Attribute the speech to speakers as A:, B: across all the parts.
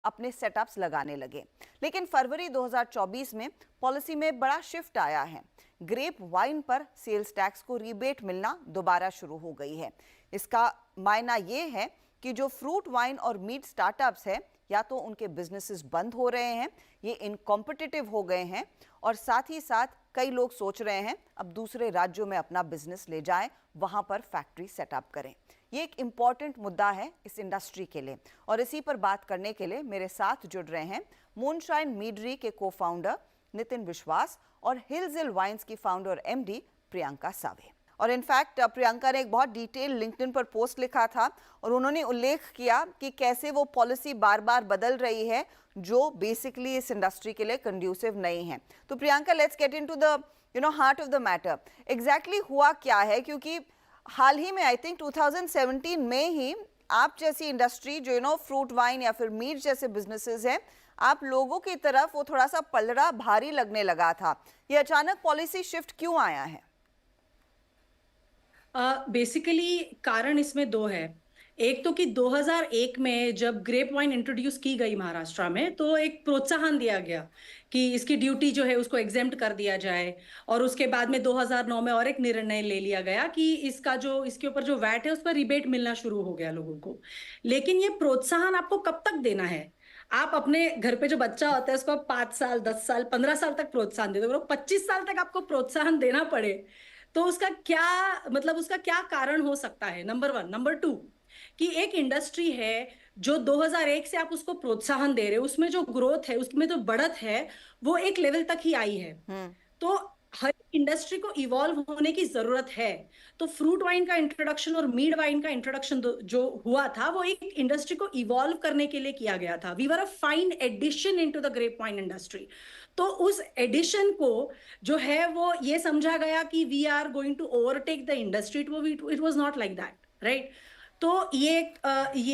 A: अपने सेटअप्स लगाने लगे। लेकिन फरवरी 2024 में पॉलिसी में बड़ा शिफ्ट आया है। ग्रेप वाइन पर सेल्स टैक्स को रिबेट मिलना दोबारा शुरू हो गई है। इसका मायना ये है कि जो फ्रूट वाइन और मीट स्टार्टअप्स है, या तो उनके बिजनेसेस बंद हो रहे हैं, ये इनकॉम्पिटिटिव हो गए हैं, और साथ ही साथ कई लोग सोच रहे हैं अब दूसरे राज्यों में अपना बिजनेस ले जाएं, वहां पर फैक्ट्री सेटअप करें। ये एक इम्पॉर्टेंट मुद्दा है इस इंडस्ट्री के लिए, और इसी पर बात करने के लिए मेरे साथ जुड़ रहे हैं मूनशाइन मीडरी के को फाउंडर नितिन विश्वास और हिल्स हिल वाइन्स की फाउंडर एमडी प्रियंका सावे। और इनफैक्ट प्रियंका ने एक बहुत डिटेल लिंक्डइन पर पोस्ट लिखा था और उन्होंने उल्लेख किया कि कैसे वो पॉलिसी बार बार बदल रही है जो बेसिकली इस इंडस्ट्री के लिए कंड्यूसिव नहीं है। तो Priyanka, let's get into the heart of the matter. Exactly हुआ क्या है, क्योंकि हाल ही में आई थिंक 2017 में ही आप जैसी इंडस्ट्री जो फ्रूट वाइन या फिर मीट जैसे बिजनेसेस हैं, आप लोगों की तरफ वो थोड़ा सा पलड़ा भारी लगने लगा था। ये अचानक पॉलिसी शिफ्ट क्यों आया है?
B: बेसिकली कारण इसमें दो है। एक तो कि 2001 में जब ग्रेप वाइन इंट्रोड्यूस की गई महाराष्ट्र में, तो एक प्रोत्साहन दिया गया कि इसकी ड्यूटी जो है उसको एग्जेम्प्ट कर दिया जाए। और उसके बाद में 2009 में और एक निर्णय ले लिया गया कि इसके ऊपर जो वैट है उस पर रिबेट मिलना शुरू हो गया लोगों को। लेकिन ये प्रोत्साहन आपको कब तक देना है? आप अपने घर पे जो बच्चा होता है उसको 5 साल, 10 साल, 15 साल तक प्रोत्साहन दे दो, 25 साल तक आपको प्रोत्साहन देना पड़े तो उसका क्या मतलब, उसका क्या कारण हो सकता है? Number one. नंबर टू, कि एक इंडस्ट्री है जो 2001 से आप उसको प्रोत्साहन दे रहे हो, उसमें जो ग्रोथ है, उसमें जो बढ़त है, वो एक लेवल तक ही आई है। तो हर इंडस्ट्री को इवॉल्व होने की जरूरत है। तो फ्रूट वाइन का इंट्रोडक्शन और मीड वाइन का इंट्रोडक्शन जो हुआ था, वो एक इंडस्ट्री को इवॉल्व करने के लिए किया गया था। We were a fine addition into the grape wine industry. तो उस एडिशन को जो है वो ये समझा गया कि we are going to overtake the industry. It was not like that, right? तो ये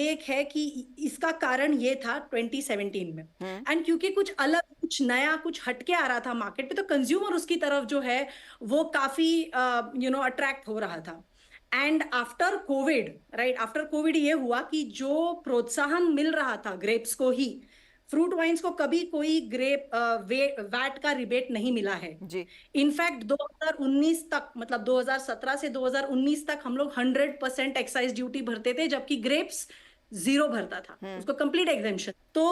B: एक है कि इसका कारण ये था 2017 में। एंड क्योंकि कुछ अलग, कुछ नया, कुछ हटके आ रहा था मार्केट पे, तो कंज्यूमर उसकी तरफ जो है वो काफी अट्रैक्ट हो रहा था। And after Covid, right, after Covid ये हुआ कि जो प्रोत्साहन मिल रहा था ग्रेप्स को ही, फ्रूट वाइन्स को कभी कोई वैट का रिबेट नहीं मिला है।
A: जी।
B: इनफैक्ट 2019 तक, मतलब 2017 से 2019 तक हम लोग 100% एक्साइज ड्यूटी भरते थे, जबकि ग्रेप्स जीरो भरता था, उसको कंप्लीट एग्जेम्पशन। तो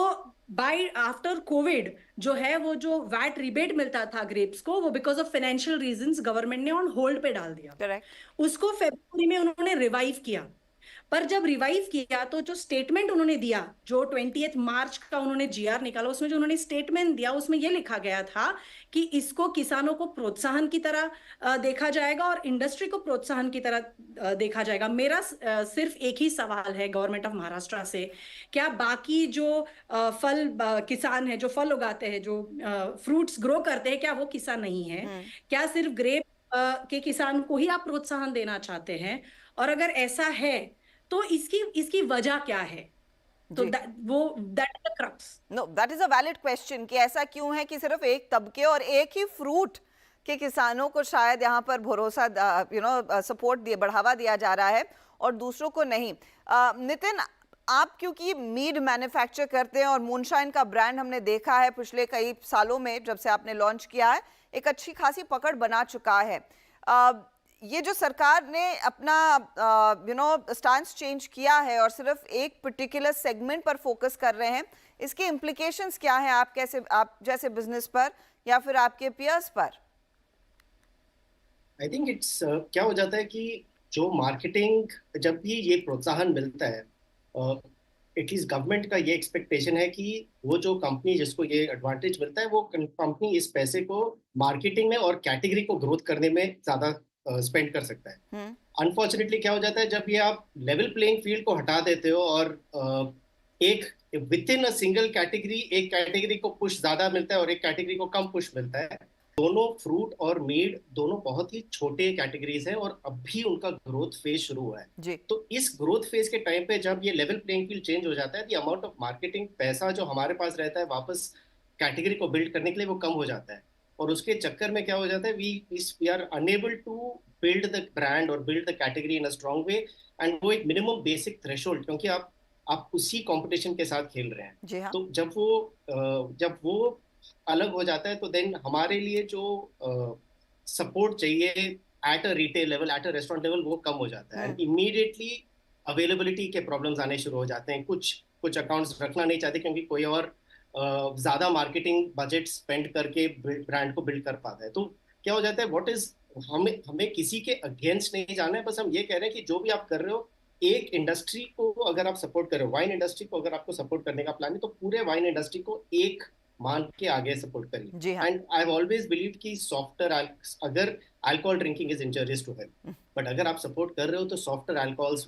B: बाय आफ्टर कोविड जो है वो जो वैट रिबेट मिलता था ग्रेप्स को, वो because of financial reasons government ने ऑन होल्ड पे डाल दिया।
A: करेक्ट।
B: उसको फरवरी में उन्होंने रिवाइव किया। पर जब रिवाइव किया तो जो स्टेटमेंट उन्होंने दिया, जो 20 मार्च का उन्होंने जीआर निकाला, उसमें जो उन्होंने स्टेटमेंट दिया उसमें यह लिखा गया था कि इसको किसानों को प्रोत्साहन की तरह देखा जाएगा और इंडस्ट्री को प्रोत्साहन की तरह देखा जाएगा। मेरा सिर्फ एक ही सवाल है गवर्नमेंट ऑफ महाराष्ट्र से, क्या बाकी जो किसान है, जो फल उगाते हैं, जो फ्रूट्स ग्रो करते हैं, क्या वो किसान नहीं है? क्या सिर्फ ग्रेप के किसान को ही आप प्रोत्साहन देना चाहते हैं? और अगर ऐसा है तो इसकी इसकी वजह क्या है? तो
A: जी।
B: That is the crux.
A: No, that is a valid question कि ऐसा क्यों है कि सिर्फ एक तबके और एक ही फ्रूट के किसानों को शायद यहाँ पर भरोसा सपोर्ट दिए, बढ़ावा दिया जा रहा है और दूसरों को नहीं। नितिन, आप क्योंकि मीड मैन्युफैक्चर करते हैं और मूनशाइन का ब्रांड हमने देखा है पिछले कई सालों में, जब से आपने लॉन्च किया है, एक अच्छी खासी पकड़ बना चुका है। ये जो सरकार ने अपना स्टांस चेंज किया है और सिर्फ एक पर्टिकुलर सेगमेंट पर फोकस कर रहे हैं, इसके इम्प्लीकेशंस क्या हैं आप जैसे बिजनेस पर या फिर आपके पियर्स पर?
C: आई थिंक इट्स क्या हो जाता है कि जो मार्केटिंग, जब भी ये प्रोत्साहन मिलता है, एटलीस्ट गवर्नमेंट का ये एक्सपेक्टेशन है कि वो जो कंपनी जिसको ये एडवांटेज मिलता है, वो कंपनी इस पैसे को मार्केटिंग में और कैटेगरी को ग्रोथ करने में ज्यादा स्पेंड कर सकता है। अनफॉर्चुनेटली क्या हो जाता है, जब ये आप लेवल प्लेइंग फील्ड को हटा देते हो और एक with in a single category, एक कैटेगरी को पुश ज्यादा मिलता है और एक कैटेगरी को कम पुश मिलता है। दोनों फ्रूट और मीट दोनों बहुत ही छोटे कैटेगरीज हैं और अभी उनका ग्रोथ फेज शुरू हुआ है।
A: जी।
C: तो इस ग्रोथ फेज के टाइम पे जब ये लेवल प्लेइंग फील्ड चेंज हो जाता है, द अमाउंट ऑफ मार्केटिंग पैसा जो हमारे पास रहता है वापस कैटेगरी को बिल्ड करने के लिए, वो कम हो जाता है। और उसके चक्कर में क्या हो जाता है, we are unable to build the brand और build the category in a strong way. And वो एक मिनिमम बेसिक थ्रेशोल्ड, क्योंकि आप आप उसी कंपटीशन के साथ खेल रहे हैं।
A: जी हाँ।
C: तो जब वो अलग हो जाता है तो देन हमारे लिए जो सपोर्ट चाहिए at a retail level, at a restaurant level, वो कम हो जाता है एंड इमीडिएटली अवेलेबिलिटी के प्रॉब्लम्स आने शुरू हो जाते हैं। कुछ कुछ अकाउंट्स रखना नहीं चाहते क्योंकि कोई और ज्यादा मार्केटिंग बजट स्पेंड करके ब्रांड को बिल्ड कर पाता है। तो क्या हो जाता है, व्हाट इज, हमें हमें किसी के अगेंस्ट नहीं जाना है, बस हम ये कह रहे हैं कि जो भी आप कर रहे हो, एक इंडस्ट्री को अगर आप सपोर्ट कर रहे हो, वाइन इंडस्ट्री को अगर आपको सपोर्ट करने का प्लान है, तो पूरे वाइन इंडस्ट्री को एक मान के आगे सपोर्ट करिए।
A: जी हाँ।
C: And I have always believe कि सॉफ्टर, अगर alcohol drinking is injurious to health, but अगर आप सपोर्ट कर रहे हो तो softer alcohols,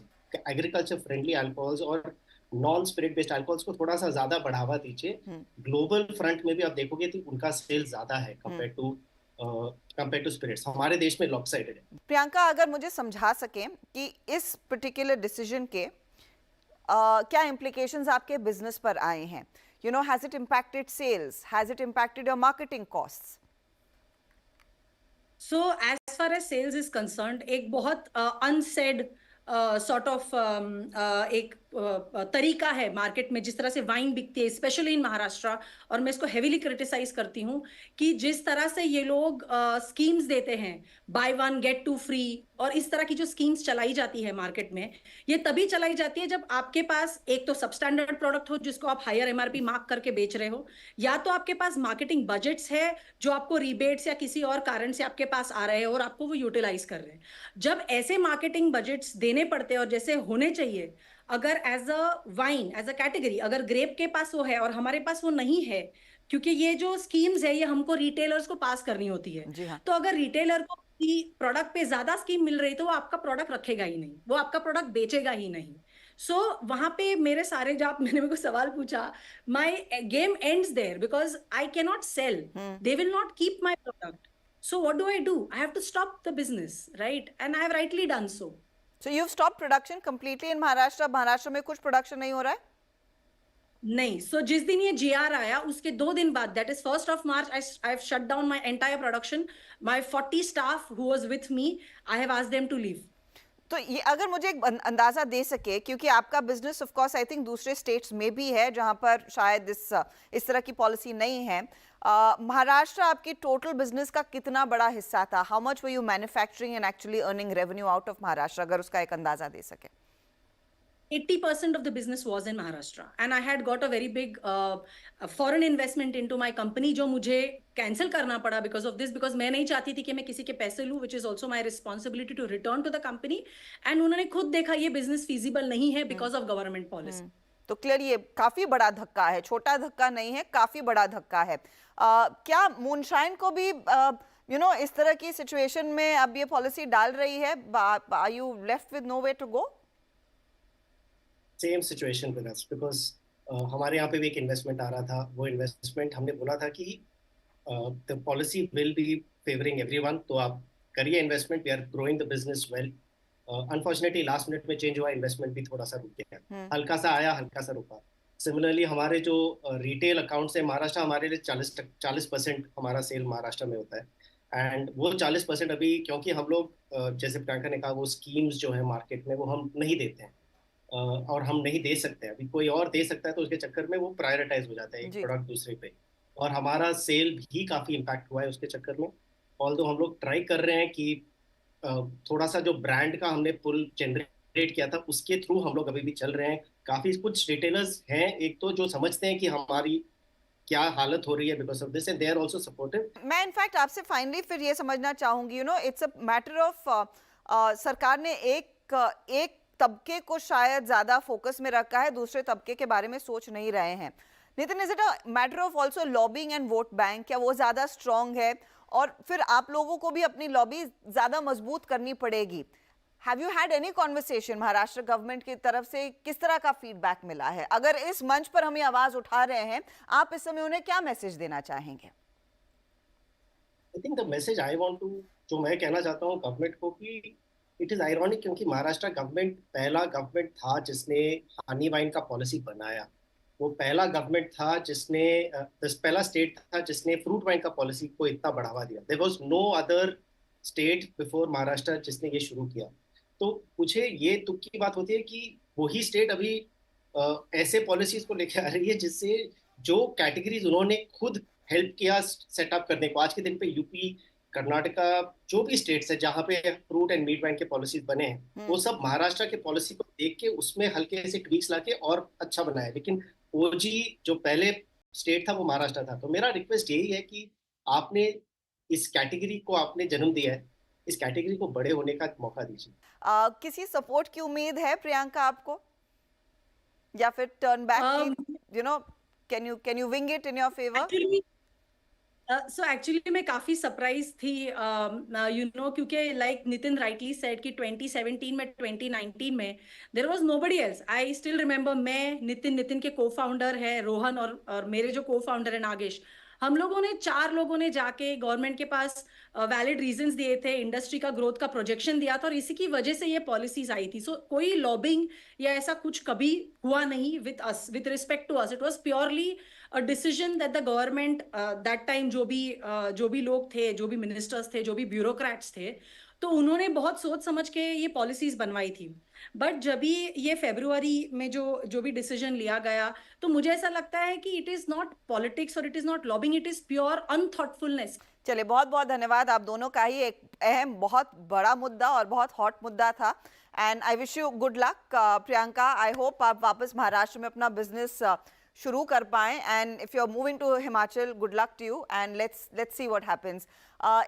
C: agriculture friendly alcohols और नॉन स्पिरिट बेस्ड अल्कोहल्स को थोड़ा सा ज्यादा बढ़ावा दीजिए। ग्लोबल फ्रंट में भी आप देखोगे तो उनका सेल ज्यादा है कंपेयर टू स्पिरिट्स। हमारे देश में लॉपसाइडेड है।
A: प्रियंका, अगर मुझे समझा सकें कि इस पर्टिकुलर डिसीजन के क्या implications आपके बिजनेस पर आए हैं? You know, has it impacted sales? Has it impacted your marketing costs?
B: So as far as sales is concerned, एक बहुत unsaid sort of एक तरीका है मार्केट में जिस तरह से वाइन बिकती है, स्पेशली इन महाराष्ट्र, और मैं इसको हेविली क्रिटिसाइज करती हूँ कि जिस तरह से ये लोग स्कीम्स देते हैं, buy one get two free, और इस तरह की जो स्कीम्स चलाई जाती है मार्केट में, ये तभी चलाई जाती है जब आपके पास एक तो सबस्टैंडर्ड प्रोडक्ट हो जिसको आप हायर एमआरपी मार्क करके बेच रहे हो, या तो आपके पास मार्केटिंग बजट्स है जो आपको रिबेट्स या किसी और कारण से आपके पास आ रहे हैं और आपको वो यूटिलाइज कर रहे हैं। जब ऐसे मार्केटिंग बजट्स देने पड़ते हैं और जैसे होने चाहिए, अगर as a wine, as a category, अगर ग्रेप के पास वो है और हमारे पास वो नहीं है, क्योंकि ये जो स्कीम्स है ये हमको रिटेलर्स को पास करनी होती है,
A: जी हाँ।
B: तो अगर रिटेलर को प्रोडक्ट पे ज्यादा स्कीम मिल रही तो वो आपका प्रोडक्ट रखेगा ही नहीं, वो आपका प्रोडक्ट बेचेगा ही नहीं। सो वहां पे मेरे सारे, जो आप मैंने मेरे को सवाल पूछा, my game ends there because I can not sell, they will not keep my product, so what do I do? I have to stop the business, right? And I have rightly done so.
A: So you've stopped production completely in Maharashtra? Maharashtra में कुछ production नहीं हो रहा है?
B: नहीं, सो जिस दिन ये जीआर आया उसके 2 दिन बाद, that is 1st of March, I have shut down my entire production. My 40 staff who was with me, I have asked them to leave.
A: तो ये अगर मुझे एक अंदाजा दे सके, क्योंकि आपका business of course I think दूसरे स्टेट्स में भी है जहां पर शायद इस तरह की पॉलिसी नहीं है, महाराष्ट्र आपकी टोटल बिजनेस का कितना बड़ा हिस्सा था? How much were you manufacturing and actually earning revenue out of Maharashtra, अगर उसका एक अंदाजा दे सके?
B: 80% of the business was in Maharashtra, and I had got a very big foreign investment into my company, जो मुझे कैंसिल करना पड़ा because of this, because मैं नहीं चाहती थी कि मैं किसी के पैसे लूं, which is also my responsibility to return to the company, and उन्होंने खुद देखा ये business feasible नहीं है because of government policy।
A: तो क्लियर ये काफी बड़ा धक्का है, छोटा धक्का नहीं है, काफी बड़ा धक्का है। क्या मूनशाइन को भी इस तरह की सिचुएशन में अब ये पॉलिसी डाल रही है? Are you left with no way to go?
C: Same situation with us, because हमारे यहाँ पे भी एक इन्वेस्टमेंट आ रहा था। वो इन्वेस्टमेंट हमने बोला था कि the policy will be favouring everyone, तो आप करिए investment, we are growing the business well. Unfortunately last minute में चेंज हुआ, इन्वेस्टमेंट भी थोड़ा सा रुक गया, हल्का सा आया, हल्का सा रुका। सिमिलरली हमारे जो रिटेल अकाउंट्स है महाराष्ट्र, हमारे लिए 40% हमारा सेल महाराष्ट्र में होता है, एंड वो 40% अभी, क्योंकि हम लोग जैसे प्रियंका ने कहा, वो स्कीम्स जो है मार्केट में वो हम नहीं देते हैं, और हम नहीं दे सकते हैं, अभी कोई और दे सकता है, तो उसके चक्कर में वो प्रायोरिटाइज हो जाता है एक प्रोडक्ट दूसरे पे, और हमारा सेल भी काफी इम्पैक्ट हुआ है उसके चक्कर में। ऑल्दो हम लोग ट्राई कर रहे हैं कि थोड़ा सा जो ब्रांड का हमने पुल जनरेट किया था उसके थ्रू हम लोग अभी भी चल रहे हैं। काफी कुछ रिटेलर्स हैं एक तो जो समझते हैं कि हमारी क्या हालत हो रही है because of this, and they are also supportive.
A: मैं इनफैक्ट आपसे फाइनली फिर ये समझना चाहूंगी, इट्स अ मैटर ऑफ सरकार ने एक तबके को शायद ज्यादा फोकस में रखा है, दूसरे तबके के बारे में सोच नहीं रहे हैं। Nitin, is it a matter of also lobbying and vote bank? क्या वो ज्यादा स्ट्रांग है और फिर आप लोगों को भी अपनी लॉबी ज्यादा मजबूत करनी पड़ेगी? Have you had any conversation Maharashtra government की तरफ से? किस तरह का फीडबैक मिला है? अगर इस मंच पर हम ये आवाज उठा रहे हैं, आप इस समय उन्हें क्या मैसेज देना चाहेंगे?
C: I think the message I want to, जो मैं कहना चाहता हूँ गवर्नमेंट को, कि इट इज आयरॉनिक, क्योंकि महाराष्ट्र गवर्नमेंट पहला गवर्नमेंट था जिसने हनी वाइन का पॉलिसी बनाया। वो पहला गवर्नमेंट था जिसने पहला स्टेट था जिसने फ्रूट वाइन का पॉलिसी को इतना बढ़ावा दिया। There was no other state before Maharashtra जिसने ये शुरू किया। तो मुझे ये दुख की बात होती है कि वही स्टेट अभी ऐसे पॉलिसीज को लेके आ रही है जिससे जो कैटेगरीज उन्होंने खुद हेल्प किया सेटअप करने को, आज के दिन पे यूपी, कर्नाटका, जो भी स्टेट्स है जहाँ पे फ्रूट एंड मीट बैंक के पॉलिसीज बने हैं, वो सब महाराष्ट्र के पॉलिसी को देख के उसमें हल्के से ट्वीक्स लाके और अच्छा बनाया। लेकिन ओजी जो पहले स्टेट था वो महाराष्ट्र था। तो मेरा रिक्वेस्ट यही है कि आपने इस कैटेगरी को आपने जन्म दिया है, इस कैटेगरी को बड़े होने का मौका दीजिए।
A: किसी सपोर्ट की उम्मीद है प्रियंका आपको, या फिर टर्न बैक की, you know, can you wing it in your favour?
B: So actually मैं काफी सरप्राइज थी क्योंकि लाइक नितिन राइटली सेड कि 2017 में 2019 में there was nobody else. I still remember, मैं नितिन के को फाउंडर है रोहन और मेरे जो को फाउंडर है नागेश, हम लोगों ने 4 लोगों ने जाके गवर्नमेंट के पास वैलिड रीजंस दिए थे, इंडस्ट्री का ग्रोथ का प्रोजेक्शन दिया था और इसी की वजह से ये पॉलिसीज आई थी। सो कोई लॉबिंग या ऐसा कुछ कभी हुआ नहीं with respect to us. It was purely a decision that the government that time जो भी लोग थे, जो भी मिनिस्टर्स थे, जो भी ब्यूरोक्रेट्स थे, तो उन्होंने बहुत सोच समझ के ये पॉलिसीज बनवाई थी। बट जब भी ये फरवरी में जो भी डिसीजन लिया गया, तो मुझे ऐसा लगता है कि इट इज नॉट पॉलिटिक्स और it is not lobbying, it is pure unthoughtfulness.
A: चलिए, बहुत बहुत धन्यवाद। आप दोनों का ही एक अहम, बहुत बड़ा मुद्दा और बहुत हॉट मुद्दा था, and I wish you good luck. Priyanka, I hope आप वापस महाराष्ट्र में अपना बिजनेस शुरू कर पाएं, and if you are moving to Himachal, good luck to you, and let's see what happens.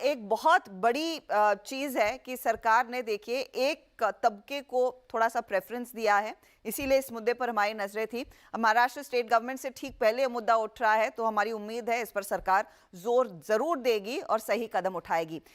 A: एक बहुत बड़ी चीज़ है कि सरकार ने, देखिए, एक तबके को थोड़ा सा प्रेफरेंस दिया है, इसीलिए इस मुद्दे पर हमारी नजरें थी। महाराष्ट्र स्टेट गवर्नमेंट से ठीक पहले ये मुद्दा उठ रहा है, तो हमारी उम्मीद है इस पर सरकार जोर जरूर देगी और सही कदम उठाएगी।